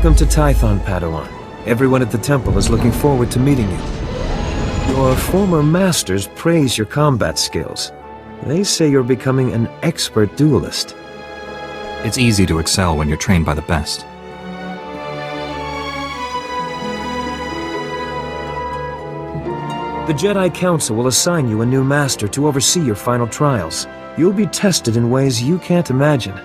Welcome to Tython, Padawan. Everyone at the temple is looking forward to meeting you. Your former masters praise your combat skills. They say you're becoming an expert duelist. It's easy to excel when you're trained by the best. The Jedi Council will assign you a new master to oversee your final trials. You'll be tested in ways you can't imagine.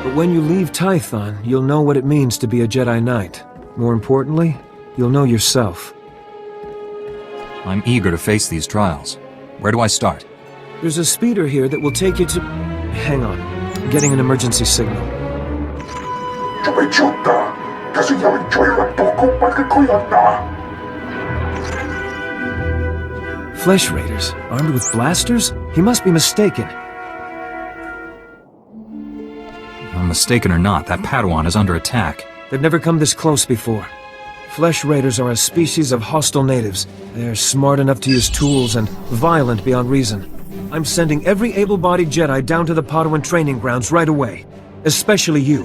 But when you leave Tython, you'll know what it means to be a Jedi Knight. More importantly, you'll know yourself. I'm eager to face these trials. Where do I start? There's a speeder here that will take you to... Hang on. I'm getting an emergency signal. Flesh Raiders, armed with blasters? He must be mistaken. I'm mistaken or not, that Padawan is under attack. They've never come this close before. Flesh Raiders are a species of hostile natives. They're smart enough to use tools and violent beyond reason. I'm sending every able-bodied Jedi down to the Padawan training grounds right away. Especially you.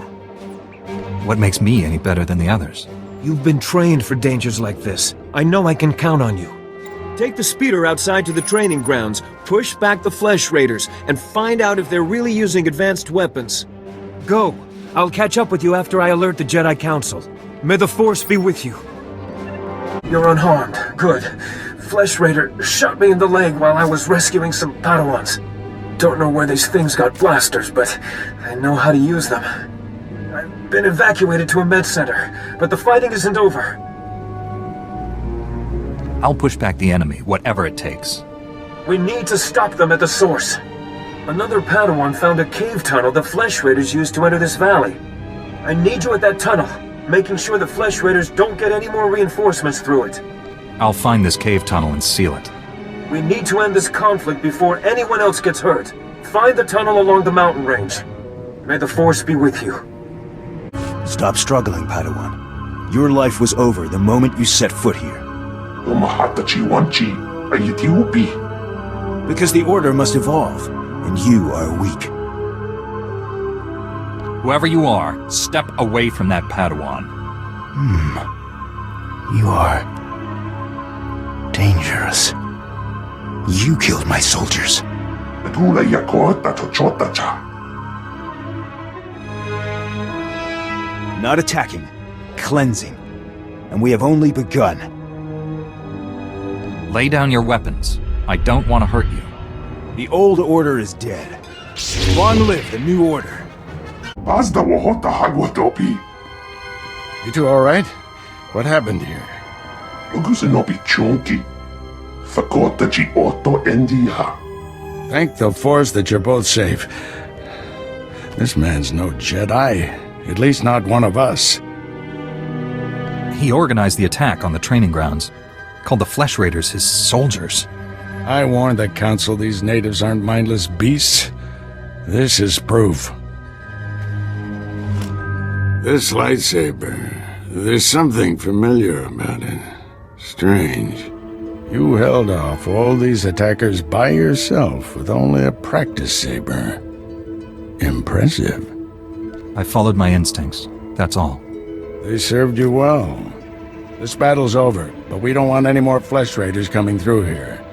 What makes me any better than the others? You've been trained for dangers like this. I know I can count on you. Take the speeder outside to the training grounds, push back the Flesh Raiders, and find out if they're really using advanced weapons. Go. I'll catch up with you after I alert the Jedi Council. May the Force be with you. You're unharmed. Good. Flesh Raider shot me in the leg while I was rescuing some Padawans. Don't know where these things got blasters, but I know how to use them. I've been evacuated to a med center, but the fighting isn't over. I'll push back the enemy, whatever it takes. We need to stop them at the source. Another Padawan found a cave tunnel the Flesh Raiders used to enter this valley. I need you at that tunnel, making sure the Flesh Raiders don't get any more reinforcements through it. I'll find this cave tunnel and seal it. We need to end this conflict before anyone else gets hurt. Find the tunnel along the mountain range. May the Force be with you. Stop struggling, Padawan. Your life was over the moment you set foot here. Because the Order must evolve, and you are weak. Whoever you are, step away from that Padawan. You are... dangerous. You killed my soldiers. Not attacking, cleansing. And we have only begun. Lay down your weapons. I don't want to hurt you. The old order is dead. Long live the new order. You two all right? What happened here? Thank the Force that you're both safe. This man's no Jedi. At least not one of us. He organized the attack on the training grounds. Called the Flesh Raiders his soldiers. I warned the Council these natives aren't mindless beasts. This is proof. This lightsaber, there's something familiar about it. Strange. You held off all these attackers by yourself with only a practice saber. Impressive. I followed my instincts, that's all. They served you well. This battle's over, but we don't want any more Flesh Raiders coming through here.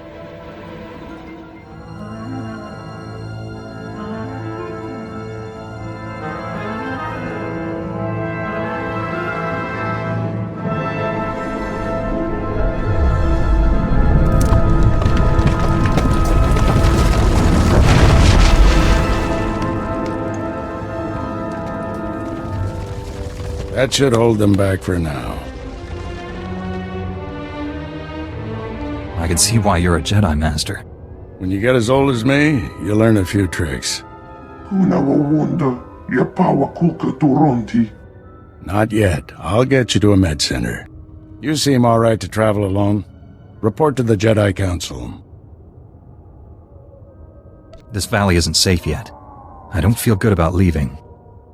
That should hold them back for now. I can see why you're a Jedi Master. When you get as old as me, you'll learn a few tricks. Not yet. I'll get you to a med center. You seem all right to travel alone. Report to the Jedi Council. This valley isn't safe yet. I don't feel good about leaving.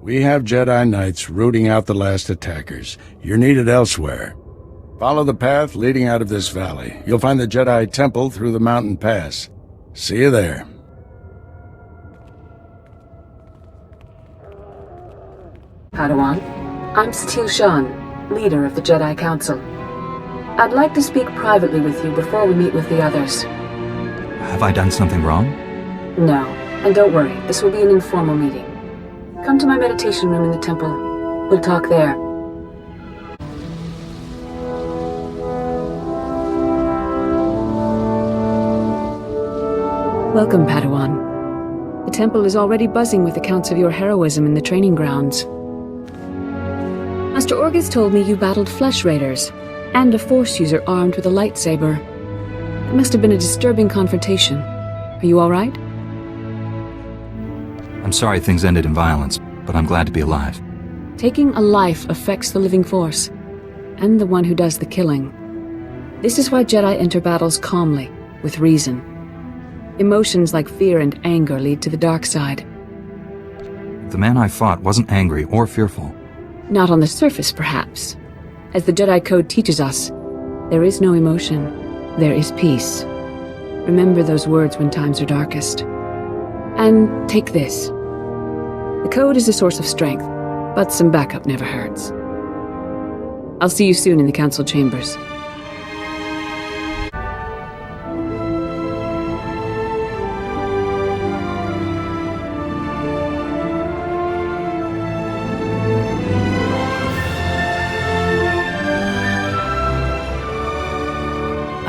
We have Jedi Knights rooting out the last attackers. You're needed elsewhere. Follow the path leading out of this valley. You'll find the Jedi Temple through the mountain pass. See you there. Padawan, I'm Satil Shan, leader of the Jedi Council. I'd like to speak privately with you before we meet with the others. Have I done something wrong? No, and don't worry, this will be an informal meeting. Come to my meditation room in the temple. We'll talk there. Welcome, Padawan. The temple is already buzzing with accounts of your heroism in the training grounds. Master Orgus told me you battled flesh raiders, and a Force user armed with a lightsaber. It must have been a disturbing confrontation. Are you all right? I'm sorry things ended in violence, but I'm glad to be alive. Taking a life affects the living Force, and the one who does the killing. This is why Jedi enter battles calmly, with reason. Emotions like fear and anger lead to the dark side. The man I fought wasn't angry or fearful. Not on the surface, perhaps. As the Jedi Code teaches us, there is no emotion, there is peace. Remember those words when times are darkest. And take this. The Code is a source of strength, but some backup never hurts. I'll see you soon in the Council chambers.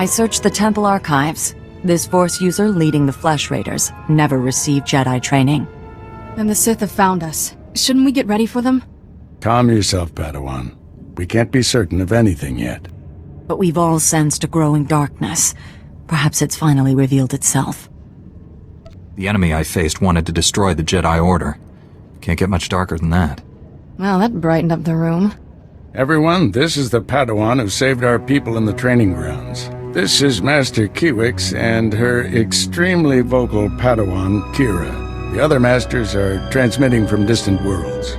I searched the temple archives. This Force user leading the Flesh Raiders never received Jedi training. Then the Sith have found us. Shouldn't we get ready for them? Calm yourself, Padawan. We can't be certain of anything yet. But we've all sensed a growing darkness. Perhaps it's finally revealed itself. The enemy I faced wanted to destroy the Jedi Order. Can't get much darker than that. Well, that brightened up the room. Everyone, this is the Padawan who saved our people in the training grounds. This is Master Kiwix and her extremely vocal Padawan, Kira. The other masters are transmitting from distant worlds.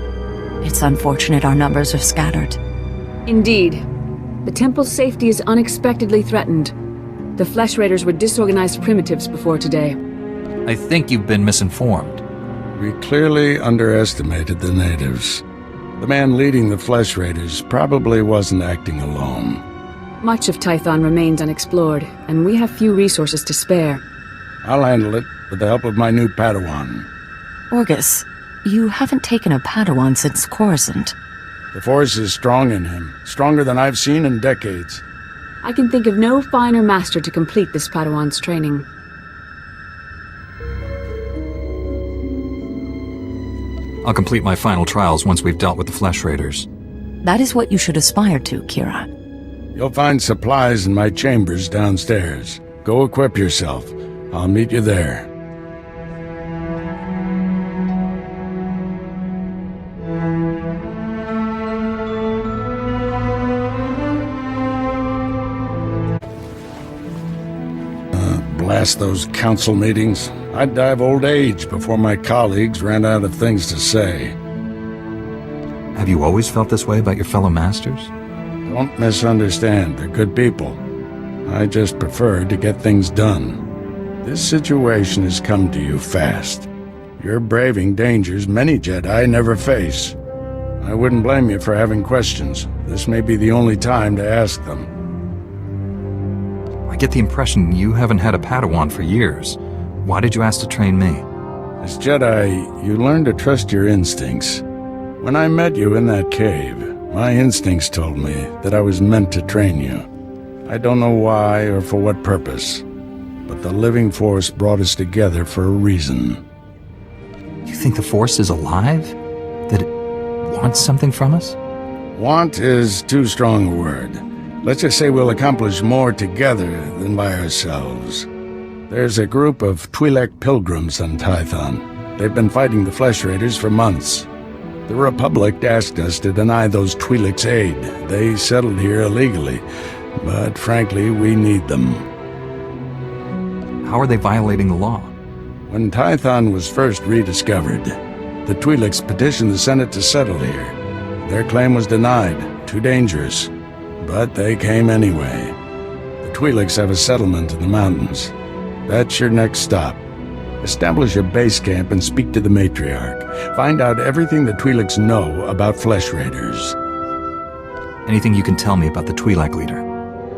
It's unfortunate our numbers are scattered. Indeed. The temple's safety is unexpectedly threatened. The Flesh Raiders were disorganized primitives before today. I think you've been misinformed. We clearly underestimated the natives. The man leading the Flesh Raiders probably wasn't acting alone. Much of Tython remains unexplored, and we have few resources to spare. I'll handle it with the help of my new Padawan. Orgus, you haven't taken a Padawan since Coruscant. The Force is strong in him, stronger than I've seen in decades. I can think of no finer master to complete this Padawan's training. I'll complete my final trials once we've dealt with the Flesh Raiders. That is what you should aspire to, Kira. You'll find supplies in my chambers downstairs. Go equip yourself. I'll meet you there. Blast those council meetings. I'd die of old age before my colleagues ran out of things to say. Have you always felt this way about your fellow masters? Don't misunderstand, they're good people. I just prefer to get things done. This situation has come to you fast. You're braving dangers many Jedi never face. I wouldn't blame you for having questions. This may be the only time to ask them. I get the impression you haven't had a Padawan for years. Why did you ask to train me? As Jedi, you learn to trust your instincts. When I met you in that cave, my instincts told me that I was meant to train you. I don't know why or for what purpose, but the living Force brought us together for a reason. You think the Force is alive? That it wants something from us? Want is too strong a word. Let's just say we'll accomplish more together than by ourselves. There's a group of Twi'lek pilgrims on Tython. They've been fighting the Flesh Raiders for months. The Republic asked us to deny those Twi'leks aid. They settled here illegally, but frankly, we need them. How are they violating the law? When Tython was first rediscovered, the Twi'leks petitioned the Senate to settle here. Their claim was denied, too dangerous, but they came anyway. The Twi'leks have a settlement in the mountains. That's your next stop. Establish a base camp and speak to the matriarch. Find out everything the Twi'leks know about Flesh Raiders. Anything you can tell me about the Twi'lek leader?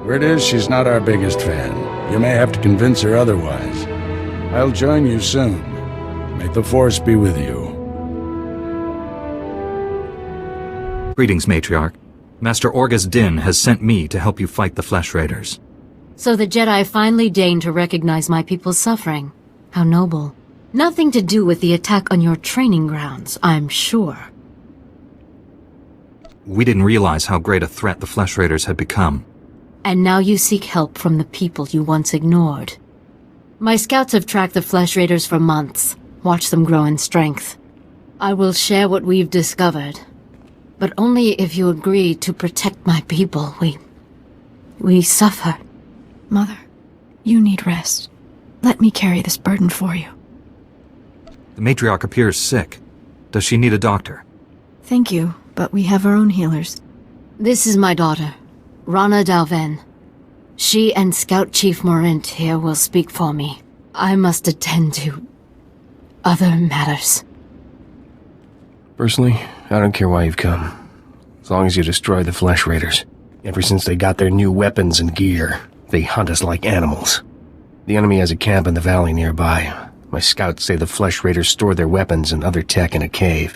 Word is she's not our biggest fan. You may have to convince her otherwise. I'll join you soon. May the Force be with you. Greetings, Matriarch. Master Orgus Din has sent me to help you fight the Flesh Raiders. So the Jedi finally deigned to recognize my people's suffering. How noble. Nothing to do with the attack on your training grounds, I'm sure. We didn't realize how great a threat the Flesh Raiders had become. And now you seek help from the people you once ignored. My scouts have tracked the Flesh Raiders for months, watched them grow in strength. I will share what we've discovered, but only if you agree to protect my people. We suffer. Mother, you need rest. Let me carry this burden for you. The Matriarch appears sick. Does she need a doctor? Thank you, but we have our own healers. This is my daughter, Rana Dalven. She and Scout Chief Morint here will speak for me. I must attend to other matters. Personally, I don't care why you've come. As long as you destroy the Flesh Raiders. Ever since they got their new weapons and gear, they hunt us like animals. The enemy has a camp in the valley nearby. My scouts say the Flesh Raiders store their weapons and other tech in a cave.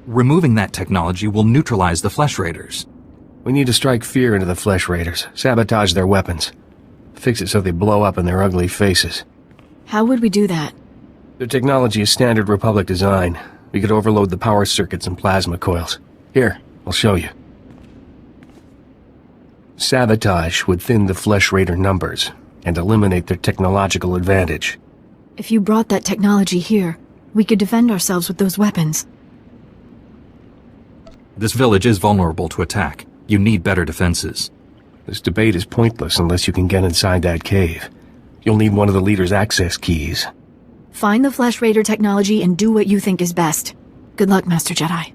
Removing that technology will neutralize the Flesh Raiders. We need to strike fear into the Flesh Raiders, sabotage their weapons. Fix it so they blow up in their ugly faces. How would we do that? Their technology is standard Republic design. We could overload the power circuits and plasma coils. Here, I'll show you. Sabotage would thin the Flesh Raider numbers and eliminate their technological advantage. If you brought that technology here, we could defend ourselves with those weapons. This village is vulnerable to attack. You need better defenses. This debate is pointless unless you can get inside that cave. You'll need one of the leader's access keys. Find the Flesh Raider technology and do what you think is best. Good luck, Master Jedi.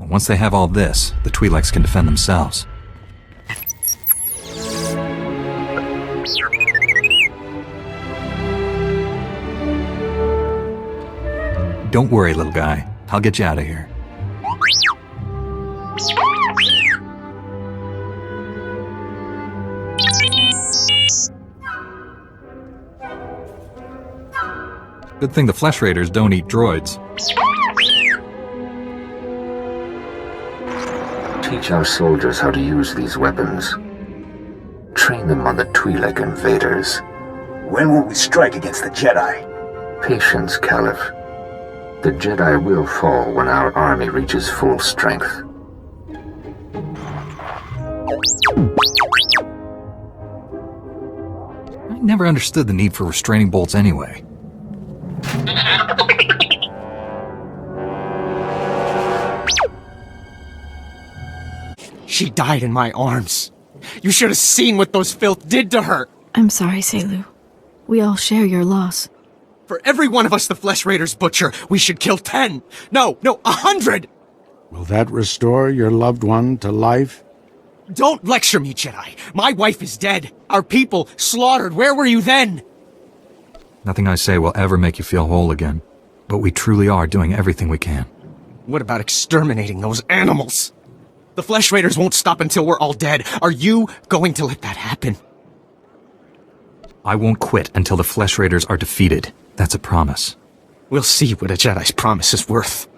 Once they have all this, the Twi'leks can defend themselves. Don't worry, little guy. I'll get you out of here. Good thing the Flesh Raiders don't eat droids. Teach our soldiers how to use these weapons. Train them on the Twi'lek invaders. When will we strike against the Jedi? Patience, Caliph. The Jedi will fall when our army reaches full strength. I never understood the need for restraining bolts anyway. She died in my arms. You should have seen what those filth did to her. I'm sorry, Selu. We all share your loss. For every one of us the Flesh Raiders butcher, we should kill 10. No, 100! Will that restore your loved one to life? Don't lecture me, Jedi. My wife is dead. Our people slaughtered. Where were you then? Nothing I say will ever make you feel whole again. But we truly are doing everything we can. What about exterminating those animals? The Flesh Raiders won't stop until we're all dead. Are you going to let that happen? I won't quit until the Flesh Raiders are defeated. That's a promise. We'll see what a Jedi's promise is worth.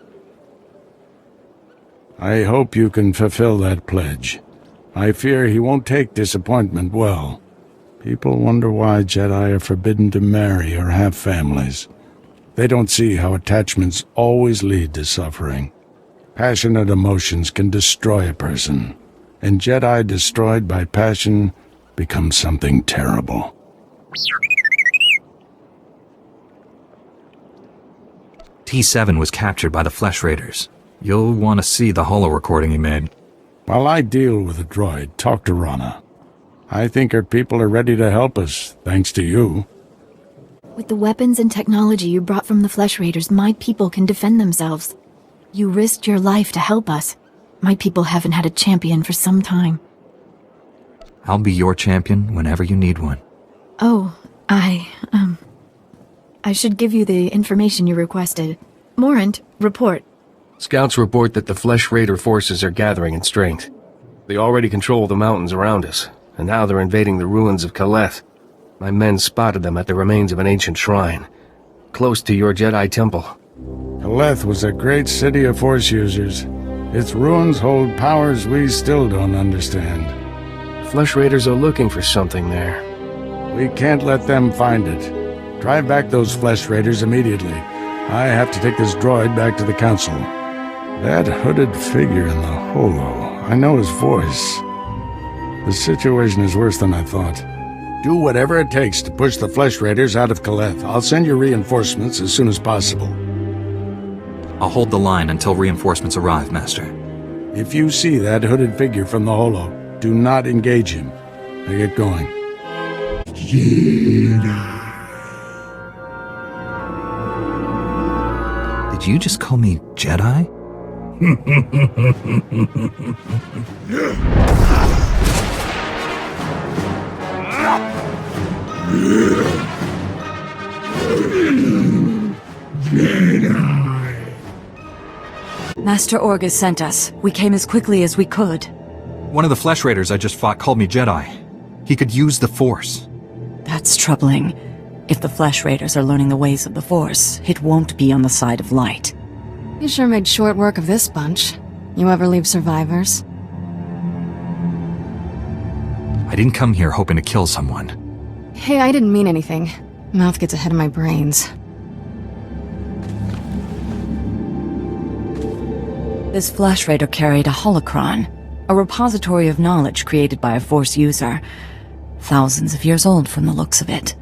I hope you can fulfill that pledge. I fear he won't take disappointment well. People wonder why Jedi are forbidden to marry or have families. They don't see how attachments always lead to suffering. Passionate emotions can destroy a person, and Jedi destroyed by passion become something terrible. T7 was captured by the Flesh Raiders. You'll want to see the holo recording he made. While I deal with the droid, talk to Rana. I think her people are ready to help us, thanks to you. With the weapons and technology you brought from the Flesh Raiders, my people can defend themselves. You risked your life to help us. My people haven't had a champion for some time. I'll be your champion whenever you need one. Oh, I should give you the information you requested. Morant, report. Scouts report that the Flesh Raider forces are gathering in strength. They already control the mountains around us, and now they're invading the ruins of Kaleth. My men spotted them at the remains of an ancient shrine, close to your Jedi temple. Kaleth was a great city of Force users. Its ruins hold powers we still don't understand. Flesh Raiders are looking for something there. We can't let them find it. Drive back those Flesh Raiders immediately. I have to take this droid back to the Council. That hooded figure in the holo, I know his voice. The situation is worse than I thought. Do whatever it takes to push the Flesh Raiders out of Kaleth. I'll send you reinforcements as soon as possible. I'll hold the line until reinforcements arrive, Master. If you see that hooded figure from the holo, do not engage him. Now get going. Did you just call me Jedi? Master Orgus sent us. We came as quickly as we could. One of the Flesh Raiders I just fought called me Jedi. He could use the Force. That's troubling. If the Flesh Raiders are learning the ways of the Force, it won't be on the side of light. You sure made short work of this bunch. You ever leave survivors? I didn't come here hoping to kill someone. Hey, I didn't mean anything. Mouth gets ahead of my brains. This Flesh Raider carried a holocron, a repository of knowledge created by a Force user. Thousands of years old from the looks of it.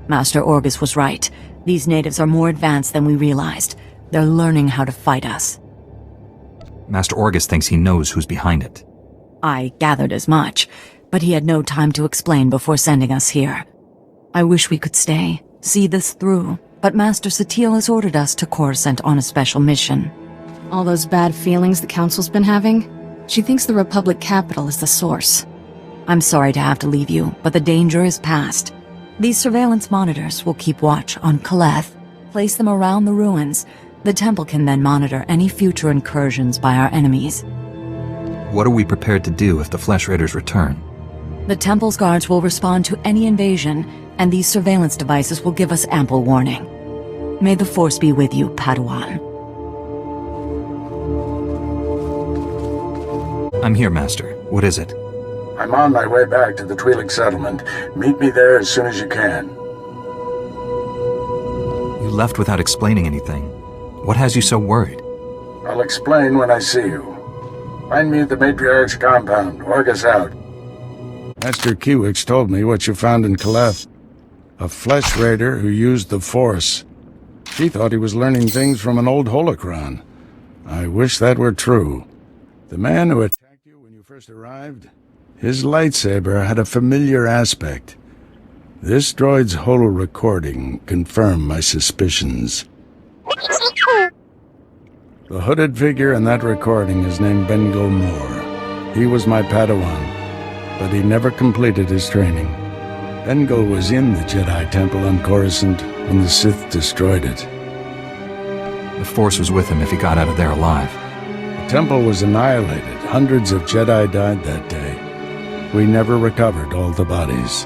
Master Orgus was right. These natives are more advanced than we realized. They're learning how to fight us. Master Orgus thinks he knows who's behind it. I gathered as much, but he had no time to explain before sending us here. I wish we could stay, see this through, but Master SWTOR has ordered us to Coruscant on a special mission. All those bad feelings the Council's been having? She thinks the Republic capital is the source. I'm sorry to have to leave you, but the danger is past. These surveillance monitors will keep watch on Kaleth, place them around the ruins. The temple can then monitor any future incursions by our enemies. What are we prepared to do if the Flesh Raiders return? The temple's guards will respond to any invasion, and these surveillance devices will give us ample warning. May the Force be with you, Padawan. I'm here, Master. What is it? I'm on my way back to the Twi'lek settlement. Meet me there as soon as you can. You left without explaining anything. What has you so worried? I'll explain when I see you. Find me at the Matriarch's compound. Orgus out. Master Kiwix told me what you found in Kaleth. A Flesh Raider who used the Force. She thought he was learning things from an old holocron. I wish that were true. The man who attacked you when you first arrived, his lightsaber had a familiar aspect. This droid's holo recording confirmed my suspicions. The hooded figure in that recording is named Bengal Moore. He was my Padawan, but he never completed his training. Bengal was in the Jedi Temple on Coruscant when the Sith destroyed it. The Force was with him if he got out of there alive. The temple was annihilated. Hundreds of Jedi died that day. We never recovered all the bodies.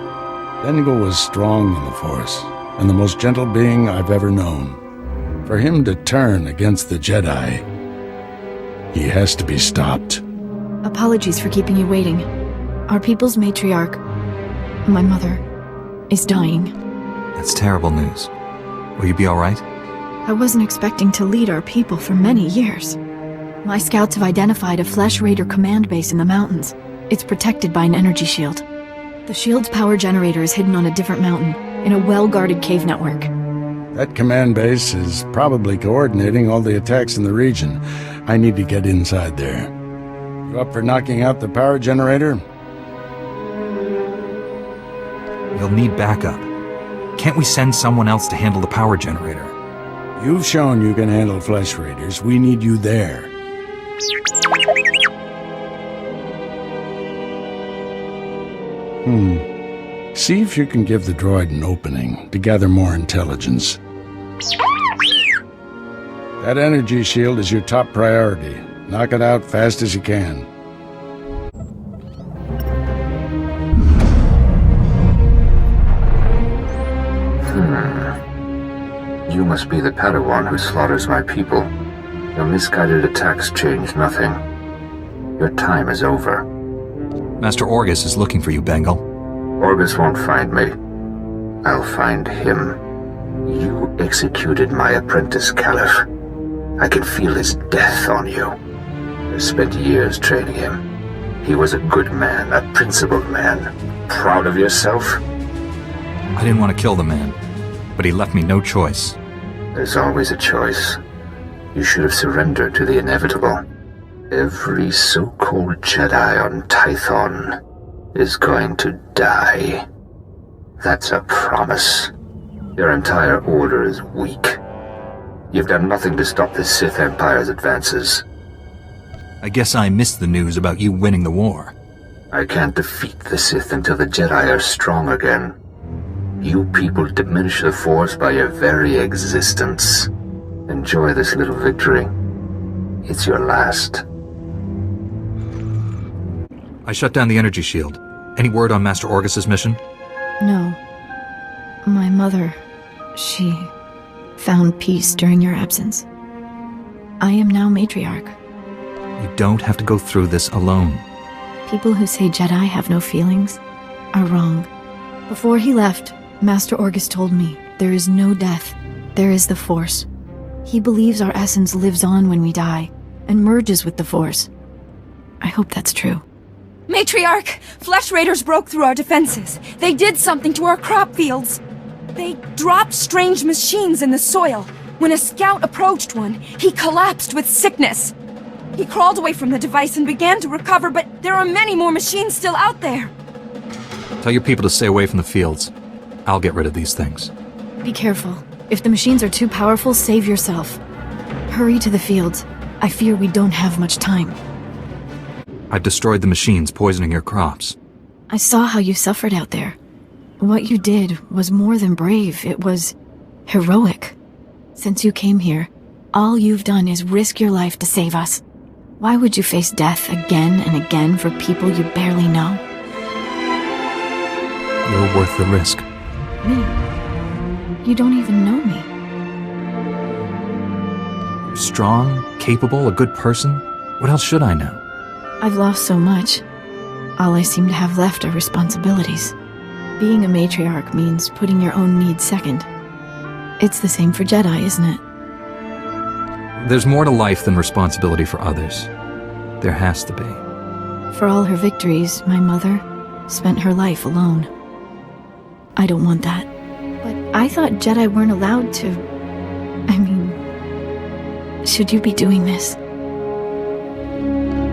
Bengal was strong in the Force, and the most gentle being I've ever known. For him to turn against the Jedi, he has to be stopped. Apologies for keeping you waiting. Our people's matriarch, my mother, is dying. That's terrible news. Will you be all right? I wasn't expecting to lead our people for many years. My scouts have identified a Flesh Raider command base in the mountains. It's protected by an energy shield. The shield's power generator is hidden on a different mountain, in a well-guarded cave network. That command base is probably coordinating all the attacks in the region. I need to get inside there. You up for knocking out the power generator? You'll need backup. Can't we send someone else to handle the power generator? You've shown you can handle Flesh Raiders. We need you there. See if you can give the droid an opening to gather more intelligence. That energy shield is your top priority. Knock it out fast as you can. You must be the Padawan who slaughters my people. Your misguided attacks change nothing. Your time is over. Master Orgus is looking for you, Bengal. Orgus won't find me. I'll find him. You executed my apprentice, Caliph. I can feel his death on you. I spent years training him. He was a good man, a principled man. Proud of yourself? I didn't want to kill the man, but he left me no choice. There's always a choice. You should have surrendered to the inevitable. Every so-called Jedi on Tython is going to die. That's a promise. Your entire order is weak. You've done nothing to stop the Sith Empire's advances. I guess I missed the news about you winning the war. I can't defeat the Sith until the Jedi are strong again. You people diminish the Force by your very existence. Enjoy this little victory. It's your last. I shut down the energy shield. Any word on Master Orgus's mission? No. My mother, she found peace during your absence. I am now matriarch. You don't have to go through this alone. People who say Jedi have no feelings are wrong. Before he left, Master Orgus told me there is no death, there is the Force. He believes our essence lives on when we die, and merges with the Force. I hope that's true. Matriarch! Flesh Raiders broke through our defenses. They did something to our crop fields. They dropped strange machines in the soil. When a scout approached one, he collapsed with sickness. He crawled away from the device and began to recover, but there are many more machines still out there. Tell your people to stay away from the fields. I'll get rid of these things. Be careful. If the machines are too powerful, save yourself. Hurry to the fields. I fear we don't have much time. I've destroyed the machines poisoning your crops. I saw how you suffered out there. What you did was more than brave. It was heroic. Since you came here, all you've done is risk your life to save us. Why would you face death again and again for people you barely know? You're worth the risk. Me? You don't even know me. Strong, capable, a good person? What else should I know? I've lost so much. All I seem to have left are responsibilities. Being a matriarch means putting your own needs second. It's the same for Jedi, isn't it? There's more to life than responsibility for others. There has to be. For all her victories, my mother spent her life alone. I don't want that. But I thought Jedi weren't allowed to... I mean... Should you be doing this?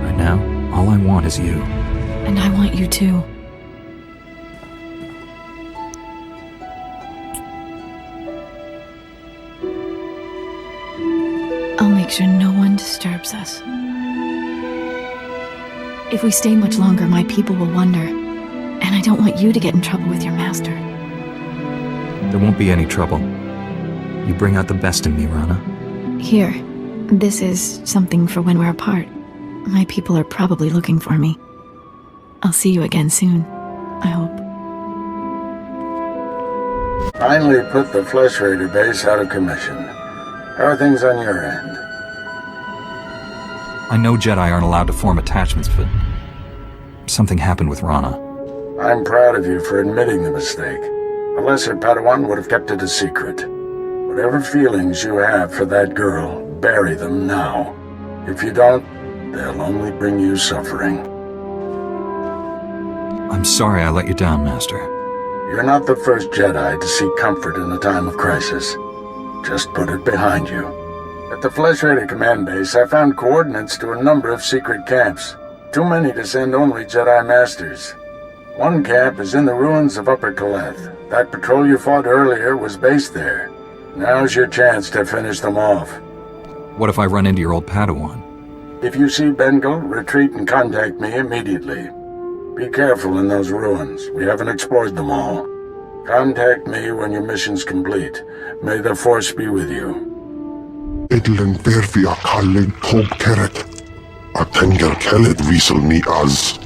Right now, all I want is you. And I want you too. I'll make sure no one disturbs us. If we stay much longer, my people will wonder. And I don't want you to get in trouble with your master. There won't be any trouble. You bring out the best in me, Rana. Here. This is something for when we're apart. My people are probably looking for me. I'll see you again soon, I hope. Finally put the Flesh Raider base out of commission. How are things on your end? I know Jedi aren't allowed to form attachments, but something happened with Rana. I'm proud of you for admitting the mistake. A lesser Padawan would have kept it a secret. Whatever feelings you have for that girl, bury them now. If you don't, they'll only bring you suffering. I'm sorry I let you down, Master. You're not the first Jedi to seek comfort in a time of crisis. Just put it behind you. At the Flesh Raider command base, I found coordinates to a number of secret camps. Too many to send only Jedi Masters. One camp is in the ruins of Upper Kaleth. That patrol you fought earlier was based there. Now's your chance to finish them off. What if I run into your old Padawan? If you see Bengal, retreat and contact me immediately. Be careful in those ruins. We haven't explored them all. Contact me when your mission's complete. May the Force be with you. Idlen verfi a kallig tog keret. A tenger kellet visel ni az.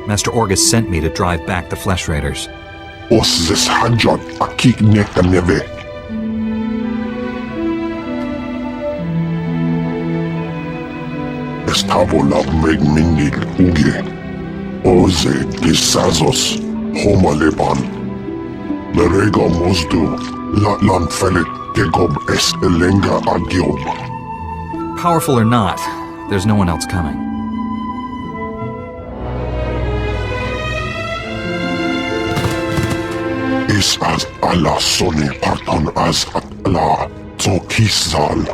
Master Orgus sent me to drive back the Flesh Raiders. Os zes hajjad a kik neka neve. Estavo la meg mindig uge. Oze disazos homa leban. Lerega mosdu latlan felet gegob es elenga agiob. Powerful or not, there's no one else coming. Is as Allah soni parton as at Allah zokisal.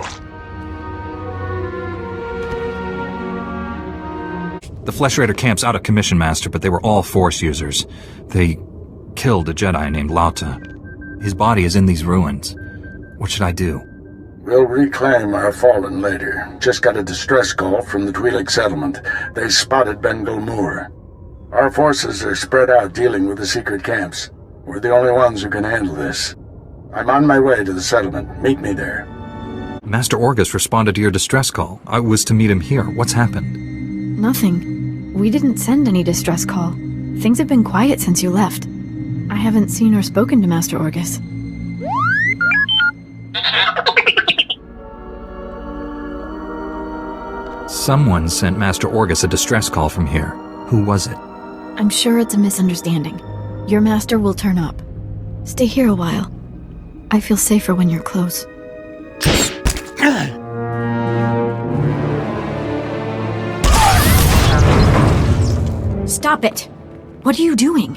The Flesh Raider camp's out of commission, Master, but they were all Force users. They killed a Jedi named Lauta. His body is in these ruins. What should I do? We'll reclaim our fallen later. Just got a distress call from the Twi'lek settlement. They spotted Bengal Moor. Our forces are spread out dealing with the secret camps. We're the only ones who can handle this. I'm on my way to the settlement. Meet me there. Master Orgus responded to your distress call. I was to meet him here. What's happened? Nothing. We didn't send any distress call. Things have been quiet since you left. I haven't seen or spoken to Master Orgus. Someone sent Master Orgus a distress call from here. Who was it? I'm sure it's a misunderstanding. Your master will turn up. Stay here a while. I feel safer when you're close. Stop it! What are you doing?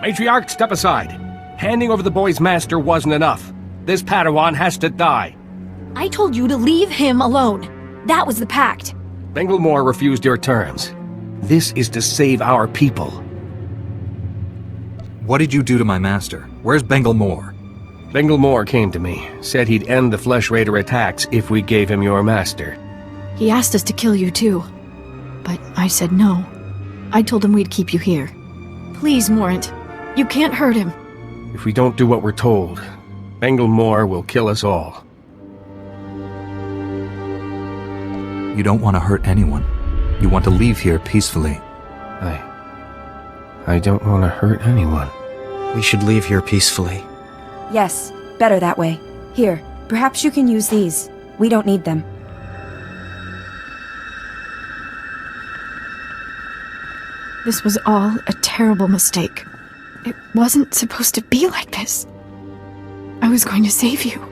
Matriarch, step aside. Handing over the boy's master wasn't enough. This Padawan has to die. I told you to leave him alone. That was the pact. Bengal Moor refused your terms. This is to save our people. What did you do to my master? Where's Bengal Moor? Bengal Moor came to me, said he'd end the Flesh Raider attacks if we gave him your master. He asked us to kill you too. But I said no. I told him we'd keep you here. Please, Morant. You can't hurt him. If we don't do what we're told, Bengal Moor will kill us all. You don't want to hurt anyone. You want to leave here peacefully. I don't want to hurt anyone. We should leave here peacefully. Yes, better that way. Here, perhaps you can use these. We don't need them. This was all a terrible mistake. It wasn't supposed to be like this. I was going to save you.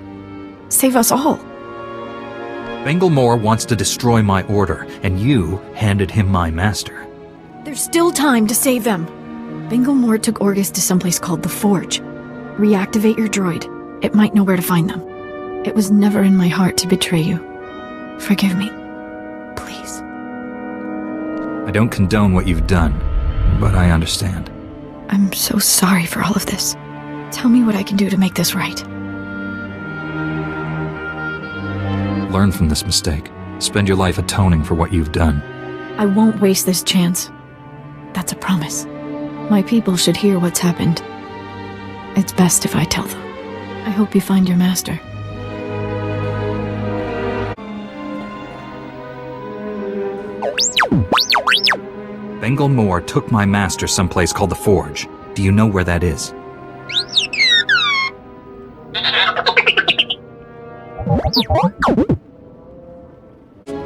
Save us all. Bengal Moor wants to destroy my order, and you handed him my master. There's still time to save them. Bengal Moor took Orgus to someplace called the Forge. Reactivate your droid. It might know where to find them. It was never in my heart to betray you. Forgive me. Please. I don't condone what you've done, but I understand. I'm so sorry for all of this. Tell me what I can do to make this right. Learn from this mistake. Spend your life atoning for what you've done. I won't waste this chance. That's a promise. My people should hear what's happened. It's best if I tell them. I hope you find your master. Bengal Moor took my master someplace called the Forge. Do you know where that is?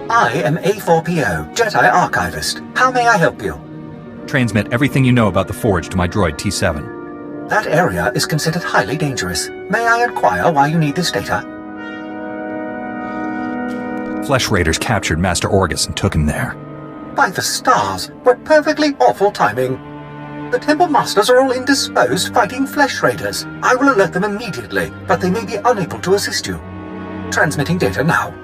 I am A4PO, Jedi Archivist. How may I help you? Transmit everything you know about the Forge to my droid T7. That area is considered highly dangerous. May I inquire why you need this data? Flesh Raiders captured Master Orgus and took him there. By the stars, what perfectly awful timing. The Temple Masters are all indisposed fighting Flesh Raiders. I will alert them immediately, but they may be unable to assist you. Transmitting data now.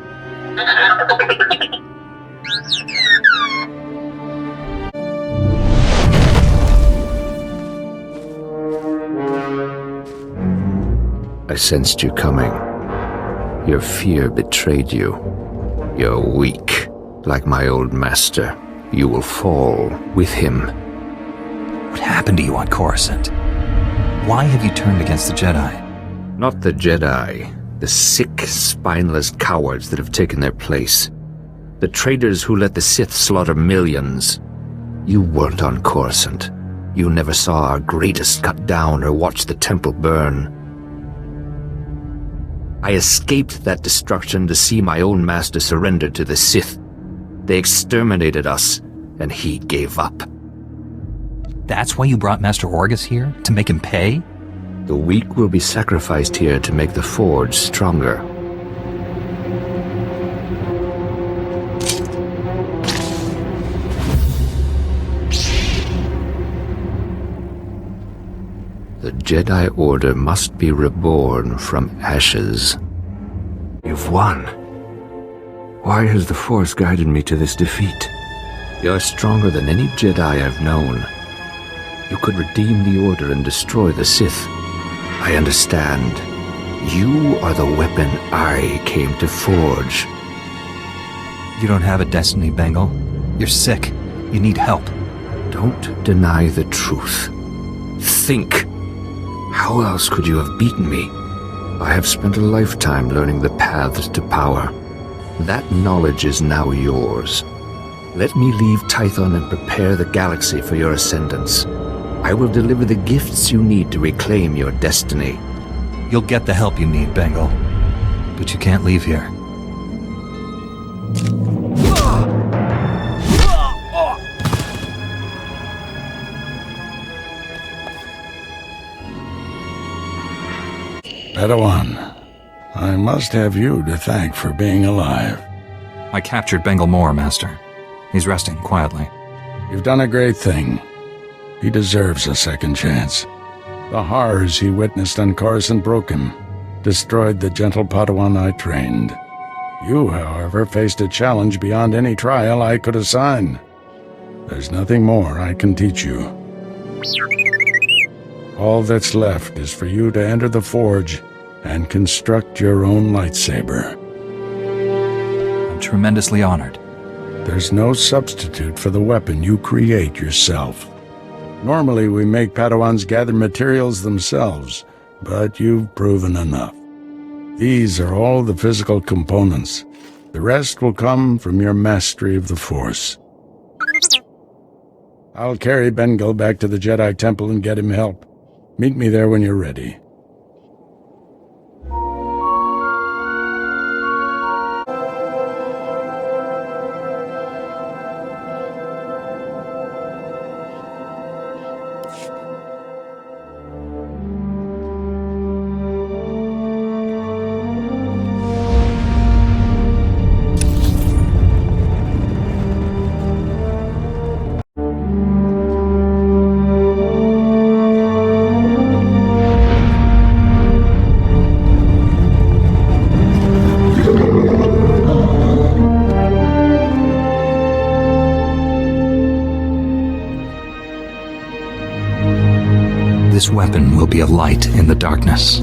I sensed you coming. Your fear betrayed you. You're weak, like my old master. you will fall with him. What happened to you on Coruscant? Why have you turned against the Jedi? Not the Jedi. The sick, spineless cowards that have taken their place. The traitors who let the Sith slaughter millions. You weren't on Coruscant. You never saw our greatest cut down or watched the temple burn. I escaped that destruction to see my own master surrender to the Sith. They exterminated us, and he gave up. That's why you brought Master Orgus here? To make him pay? The weak will be sacrificed here to make the Forge stronger. The Jedi Order must be reborn from ashes. You've won. Why has the Force guided me to this defeat? You're stronger than any Jedi I've known. You could redeem the Order and destroy the Sith. I understand. You are the weapon I came to forge. You don't have a destiny, Bengal. You're sick. You need help. Don't deny the truth. Think. How else could you have beaten me? I have spent a lifetime learning the paths to power. That knowledge is now yours. Let me leave Tython and prepare the galaxy for your ascendance. I will deliver the gifts you need to reclaim your destiny. You'll get the help you need, Bengal. But you can't leave here. Padawan, I must have you to thank for being alive. I captured Bengal Moore, Master. He's resting quietly. You've done a great thing. He deserves a second chance. The horrors he witnessed on Coruscant broke him, destroyed the gentle Padawan I trained. You, however, faced a challenge beyond any trial I could assign. There's nothing more I can teach you. All that's left is for you to enter the Forge and construct your own lightsaber. I'm tremendously honored. There's no substitute for the weapon you create yourself. Normally we make Padawans gather materials themselves, but you've proven enough. These are all the physical components. The rest will come from your mastery of the Force. I'll carry Bengal back to the Jedi Temple and get him help. Meet me there when you're ready. This weapon will be a light in the darkness.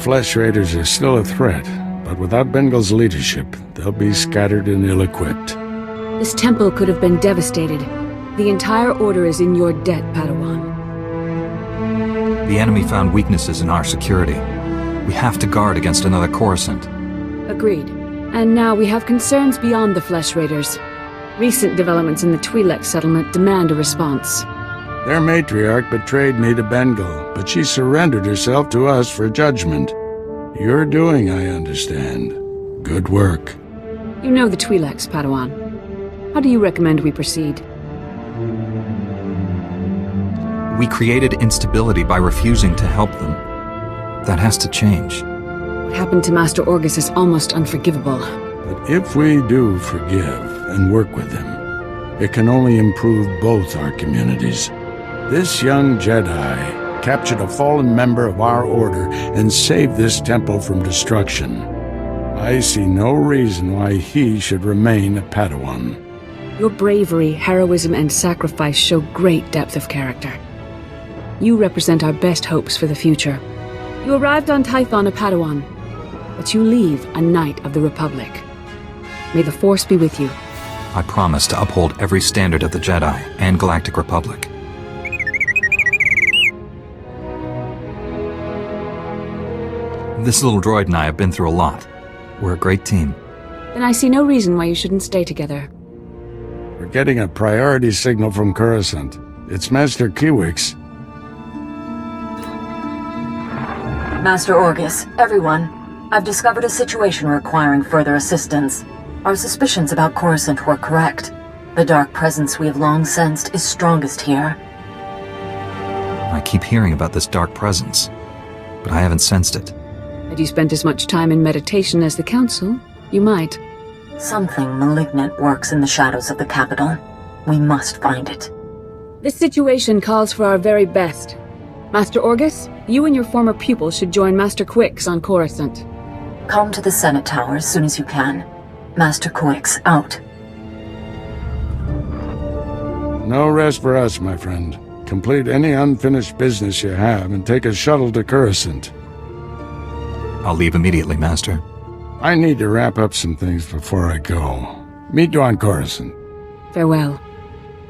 Flesh Raiders are still a threat, but without Bengal's leadership, they'll be scattered and ill-equipped. This temple could have been devastated. The entire order is in your debt, Padawan. The enemy found weaknesses in our security. We have to guard against another Coruscant. Agreed. And now we have concerns beyond the Flesh Raiders. Recent developments in the Twi'lek settlement demand a response. Their matriarch betrayed me to Bengal, but she surrendered herself to us for judgment. You're doing, I understand. Good work. You know the Twi'leks, Padawan. How do you recommend we proceed? We created instability by refusing to help them. That has to change. What happened to Master Orgus is almost unforgivable. But if we do forgive and work with them, it can only improve both our communities. This young Jedi captured a fallen member of our order and saved this temple from destruction. I see no reason why he should remain a Padawan. Your bravery, heroism, and sacrifice show great depth of character. You represent our best hopes for the future. You arrived on Tython a Padawan, but you leave a Knight of the Republic. May the Force be with you. I promise to uphold every standard of the Jedi and Galactic Republic. This little droid and I have been through a lot. We're a great team. Then I see no reason why you shouldn't stay together. We're getting a priority signal from Coruscant. It's Master Kiwix. Master Orgus, everyone, I've discovered a situation requiring further assistance. Our suspicions about Coruscant were correct. The dark presence we have long sensed is strongest here. I keep hearing about this dark presence, but I haven't sensed it. Had you spent as much time in meditation as the Council, you might. Something malignant works in the shadows of the capital. We must find it. This situation calls for our very best. Master Orgus, you and your former pupil should join Master Quix on Coruscant. Come to the Senate Tower as soon as you can. Master Quix, out. No rest for us, my friend. Complete any unfinished business you have and take a shuttle to Coruscant. I'll leave immediately, Master. I need to wrap up some things before I go. Meet you on Coruscant. Farewell.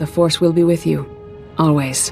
The Force will be with you. Always.